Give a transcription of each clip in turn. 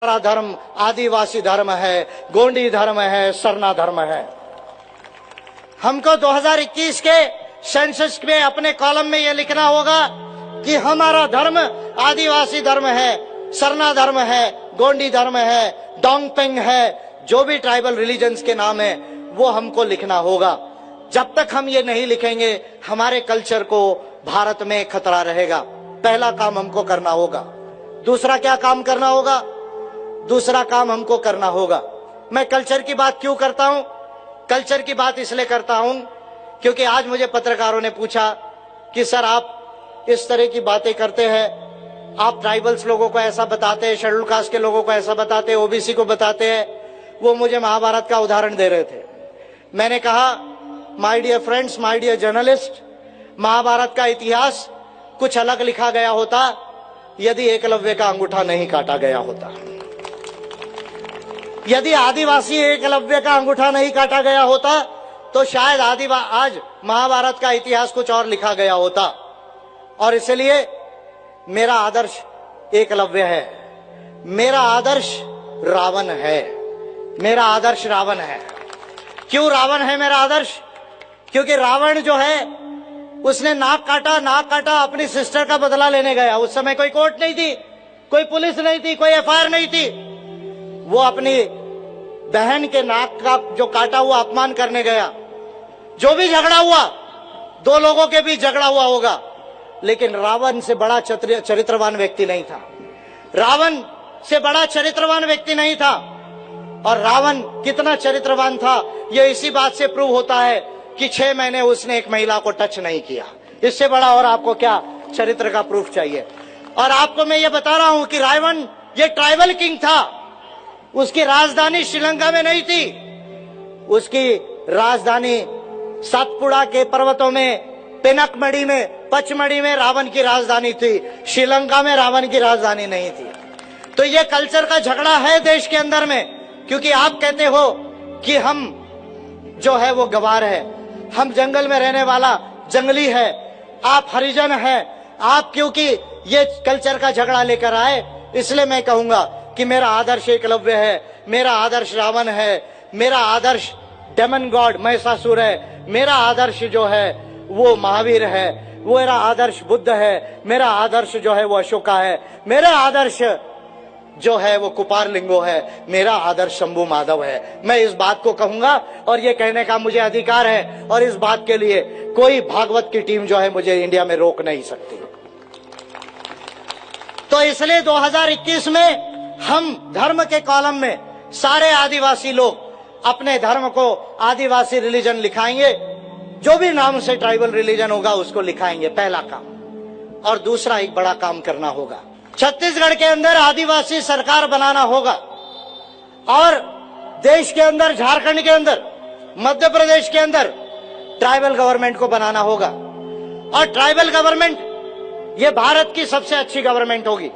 हमारा धर्म आदिवासी धर्म है, गोंडी धर्म है, सरना धर्म है। हमको 2021 के सेंसस में अपने कॉलम में यह लिखना होगा कि हमारा धर्म आदिवासी धर्म है, सरना धर्म है, गोंडी धर्म है, डोंगपेंग है, जो भी ट्राइबल रिलीजन्स के नाम है वो हमको लिखना होगा। जब तक हम ये नहीं लिखेंगे हमारे कल्चर को भारत में खतरा रहेगा। पहला काम हमको करना होगा। दूसरा क्या काम करना होगा? दूसरा काम हमको करना होगा, मैं कल्चर की बात क्यों करता हूं? कल्चर की बात इसलिए करता हूं क्योंकि आज मुझे पत्रकारों ने पूछा कि सर आप इस तरह की बातें करते हैं, आप ट्राइबल्स लोगों को ऐसा बताते हैं, शेड्यूल कास्ट के लोगों को ऐसा बताते हैं, ओबीसी को बताते हैं। वो मुझे महाभारत का उदाहरण दे रहे थे। मैंने कहा my dear friends, my dear journalist, Mahabharata का इतिहास कुछ अलग लिखा गया होता यदि एकलव्य का अंगूठा नहीं काटा गया होता, यदि आदिवासी एकलव्य का अंगूठा नहीं काटा गया होता तो शायद आज महाभारत का इतिहास कुछ और लिखा गया होता। और इसलिए मेरा आदर्श एकलव्य है, मेरा आदर्श रावण है, मेरा आदर्श रावण है। क्यों रावण है मेरा आदर्श? क्योंकि रावण जो है उसने नाक काटा अपनी सिस्टर का बदला लेने गया। उस समय कोई कोर्ट नहीं थी, कोई पुलिस नहीं थी, कोई एफआईआर नहीं थी। वो अपनी बहन के नाक का जो काटा वो अपमान करने गया। जो भी झगड़ा हुआ, दो लोगों के बीच झगड़ा हुआ होगा, लेकिन रावण से बड़ा चरित्रवान व्यक्ति नहीं था। रावण से बड़ा चरित्रवान व्यक्ति नहीं था। और रावण कितना चरित्रवान था यह इसी बात से प्रूव होता है कि 6 महीने उसने एक महिला को टच नहीं किया। इससे बड़ा और आपको क्या चरित्र का प्रूफ चाहिए? और आपको मैं ये बता रहा हूं कि रावण ये ट्राइबल किंग था। उसकी राजधानी श्रीलंका में नहीं थी, उसकी राजधानी सातपुड़ा के पर्वतों में, पेनकमढ़ी में, पचमढ़ी में रावण की राजधानी थी। श्रीलंका में रावण की राजधानी नहीं थी। तो ये कल्चर का झगड़ा है देश के अंदर में, क्योंकि आप कहते हो कि हम जो है वो गवार है, हम जंगल में रहने वाला जंगली है, आप हरिजन है। आप क्योंकि ये कल्चर का झगड़ा लेकर आए, इसलिए मैं कहूंगा कि मेरा आदर्श एकलव्य है, मेरा आदर्श रावण है, मेरा आदर्श डेमन गॉड महिषासुर है, मेरा आदर्श जो है वो महावीर है, वो मेरा आदर्श बुद्ध है, मेरा आदर्श जो है वो अशोका है, मेरा आदर्श जो है वो कुपारलिंगो है, मेरा आदर्श शंभू माधव है। मैं इस बात को कहूंगा और ये कहने का मुझे अधिकार है, और इस बात के लिए कोई भागवत की टीम जो है मुझे इंडिया में रोक नहीं सकती। तो इसलिए 2021 में हम धर्म के कॉलम में सारे आदिवासी लोग अपने धर्म को आदिवासी रिलीजन लिखाएंगे। जो भी नाम से ट्राइबल रिलीजन होगा उसको लिखाएंगे, पहला काम। और दूसरा एक बड़ा काम करना होगा, छत्तीसगढ़ के अंदर आदिवासी सरकार बनाना होगा, और देश के अंदर, झारखंड के अंदर, मध्य प्रदेश के अंदर ट्राइबल गवर्नमेंट को बनाना होगा। और ट्राइबल गवर्नमेंट ये भारत की सबसे अच्छी गवर्नमेंट होगी।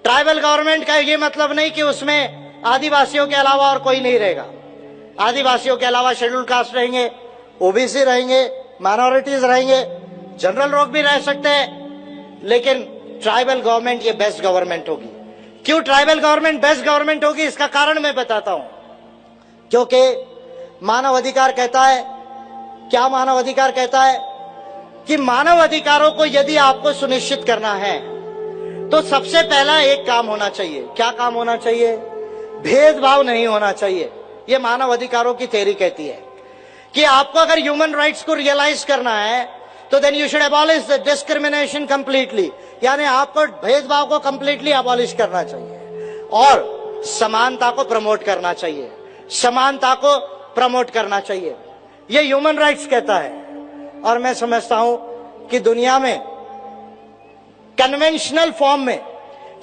ट्राइबल गवर्नमेंट का ये मतलब नहीं कि उसमें आदिवासियों के अलावा और कोई नहीं रहेगा। आदिवासियों के अलावा शेड्यूल कास्ट रहेंगे, ओबीसी रहेंगे, माइनॉरिटीज रहेंगे, जनरल लोग भी रह सकते हैं, लेकिन ट्राइबल गवर्नमेंट ये बेस्ट गवर्नमेंट होगी। क्यों ट्राइबल गवर्नमेंट बेस्ट गवर्नमेंट होगी? इसका कारण मैं बताता हूं। क्योंकि मानव अधिकार कहता है, क्या मानव अधिकार कहता है? कि मानव अधिकारों को यदि आपको सुनिश्चित करना है तो सबसे पहला एक काम होना चाहिए। क्या काम होना चाहिए? भेदभाव नहीं होना चाहिए। यह मानव अधिकारों की थ्योरी कहती है कि आपको अगर ह्यूमन राइट्स को रियलाइज करना है तो then you should abolish the discrimination completely, यानी आपको भेदभाव को कंप्लीटली अबॉलिश करना चाहिए और समानता को प्रमोट करना चाहिए, समानता को प्रमोट करना चाहिए। ये ह्यूमन राइट्स कहता है। और मैं समझता हूं कि दुनिया में कन्वेंशनल फॉर्म में,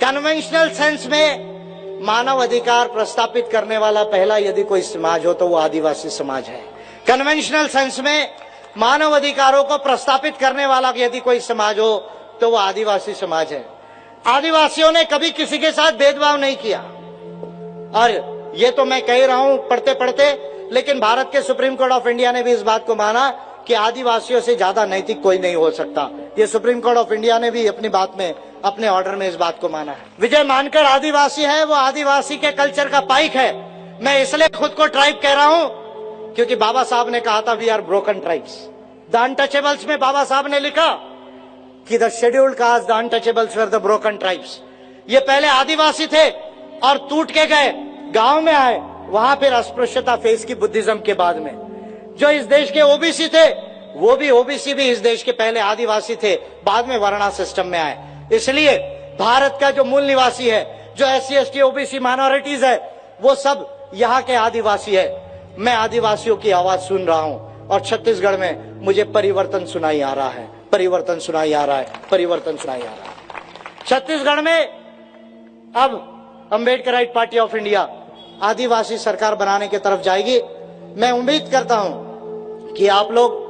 कन्वेंशनल सेंस में मानव अधिकार प्रस्तापित करने वाला पहला यदि कोई समाज हो तो वो आदिवासी समाज है। कन्वेंशनल सेंस में मानव अधिकारों को प्रस्तापित करने वाला यदि कोई समाज हो तो वो आदिवासी समाज है। आदिवासियों ने कभी किसी के साथ भेदभाव नहीं किया। और ये तो मैं कह रहा हूं पढ़ते पढ़ते, लेकिन भारत के सुप्रीम कोर्ट ऑफ इंडिया ने भी इस बात को माना कि आदिवासियों से ज्यादा नैतिक कोई नहीं हो सकता। ये सुप्रीम कोर्ट ऑफ इंडिया ने भी अपनी बात में अपने ऑर्डर में इस बात को माना है। विजय मानकर आदिवासी है, वो आदिवासी के कल्चर का पाइक है। मैं इसलिए खुद को ट्राइब कह रहा हूं क्योंकि बाबा साहब ने कहा था we are broken tribes. The untouchables में बाबा साहब ने लिखा कि the scheduled caste, the untouchables were the broken tribes. ये पहले आदिवासी थे और टूट के गए, गांव में आए, वहां फिर अस्पृश्यता फेस की बुद्धिज्म के बाद में। जो इस देश के ओबीसी थे, वो भी ओबीसी भी इस देश के पहले आदिवासी थे, बाद में वर्णा सिस्टम में आए। इसलिए भारत का जो मूल निवासी है, जो SC ST OBC माइनॉरिटीज है, वो सब यहाँ के आदिवासी है। मैं आदिवासियों की आवाज सुन रहा हूं और छत्तीसगढ़ में मुझे परिवर्तन सुनाई आ रहा है, परिवर्तन सुनाई आ रहा है, परिवर्तन सुनाई आ रहा है। छत्तीसगढ़ में अब अंबेडकराइट पार्टी ऑफ इंडिया आदिवासी सरकार बनाने की तरफ जाएगी। मैं उम्मीद करता हूं कि आप लोग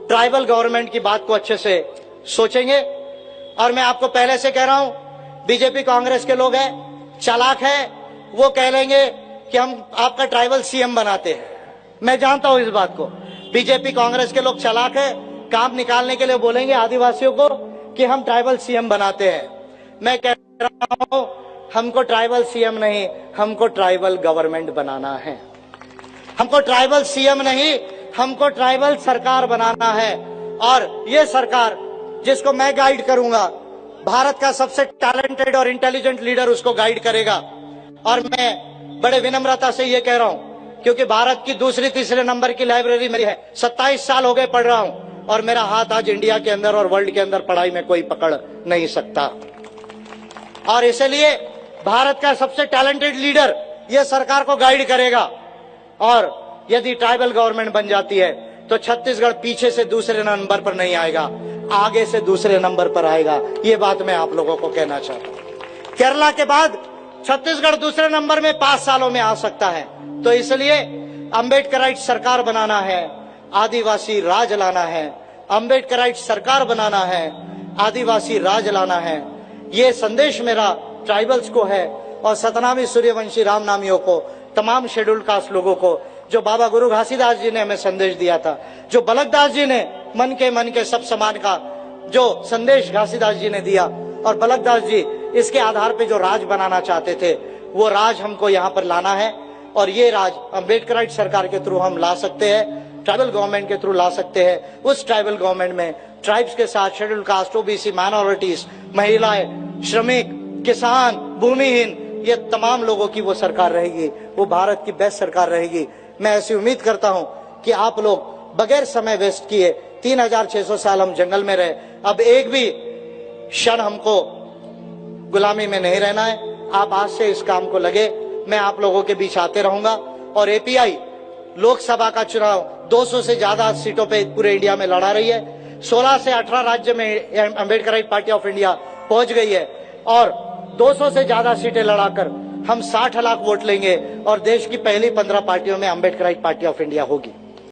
ट्राइबल गवर्नमेंट की बात को अच्छे से सोचेंगे। और मैं आपको पहले से कह रहा हूं, बीजेपी कांग्रेस के लोग हैं, चालाक है, वो कह लेंगे कि हम आपका ट्राइबल CM बनाते हैं। मैं जानता हूं इस बात को। बीजेपी कांग्रेस के लोग चालाक है, काम निकालने के लिए बोलेंगे आदिवासियों को कि हम ट्राइबल CM बनाते हैं। मैं कह रहा हूं, हमको ट्राइबल CM नहीं, हमको ट्राइबल गवर्नमेंट बनाना है। हमको ट्राइबल CM नहीं, हमको ट्राइबल सरकार बनाना है। और ये सरकार जिसको मैं गाइड करूंगा, भारत का सबसे टैलेंटेड और इंटेलिजेंट लीडर उसको गाइड करेगा। और मैं बड़े विनम्रता से ये कह रहा हूं क्योंकि भारत की दूसरे तीसरे नंबर की लाइब्रेरी मेरी है। 27 साल हो गए पढ़ रहा हूं और मेरा हाथ आज इंडिया के अंदर और वर्ल्ड के अंदर पढ़ाई में कोई पकड़ नहीं सकता। और इसलिए भारत का सबसे टैलेंटेड लीडर ये सरकार को गाइड करेगा। और यदि ट्राइबल गवर्नमेंट बन जाती है तो छत्तीसगढ़ पीछे से दूसरे नंबर पर नहीं आएगा, आगे से दूसरे नंबर पर आएगा। ये बात मैं आप लोगों को कहना चाहता हूं। केरला के बाद छत्तीसगढ़ दूसरे नंबर में 5 सालों में आ सकता है। तो इसलिए अंबेडकराइट सरकार बनाना है, आदिवासी राज लाना है। अंबेडकराइट सरकार बनाना है, आदिवासी राज लाना है। ये संदेश मेरा ट्राइबल्स को है और सतनामी सूर्यवंशी रामनामियों को, तमाम शेड्यूल्ड कास्ट लोगों को, जो बाबा गुरु घासीदास जी ने हमें संदेश दिया था, जो बलकदास जी ने मन के सब समान का जो संदेश घासीदास जी ने दिया, और बलकदास जी इसके आधार पे जो राज बनाना चाहते थे, वो राज हमको यहाँ पर लाना है। और ये राज अंबेडकराइट सरकार के थ्रू हम ला सकते हैं, ट्राइबल गवर्नमेंट के थ्रू ला सकते हैं। उस ट्राइबल गवर्नमेंट में ट्राइब्स के साथ शेड्यूल्ड कास्ट, OBC, माइनॉरिटीज, महिलाएं, श्रमिक, किसान, भूमिहीन, ये तमाम लोगों की वो सरकार रहेगी। वो भारत की बेस्ट सरकार रहेगी। मैं ऐसी उम्मीद करता हूं कि आप लोग बगैर समय वेस्ट किए, 3600 साल हम जंगल में रहे, अब एक भी क्षण हमको गुलामी में नहीं रहना है। आप आज से इस काम को लगे। मैं आप लोगों के बीच आते रहूंगा। और API लोकसभा का चुनाव 200 से ज्यादा सीटों पे पूरे इंडिया में लड़ा रही है। 16 से 18 राज्य में अंबेडकराइट पार्टी ऑफ इंडिया पहुंच गई है और 200 से ज्यादा सीटें लड़ाकर हम 60 लाख वोट लेंगे और देश की पहली 15 पार्टियों में अंबेडकराइट पार्टी ऑफ इंडिया होगी।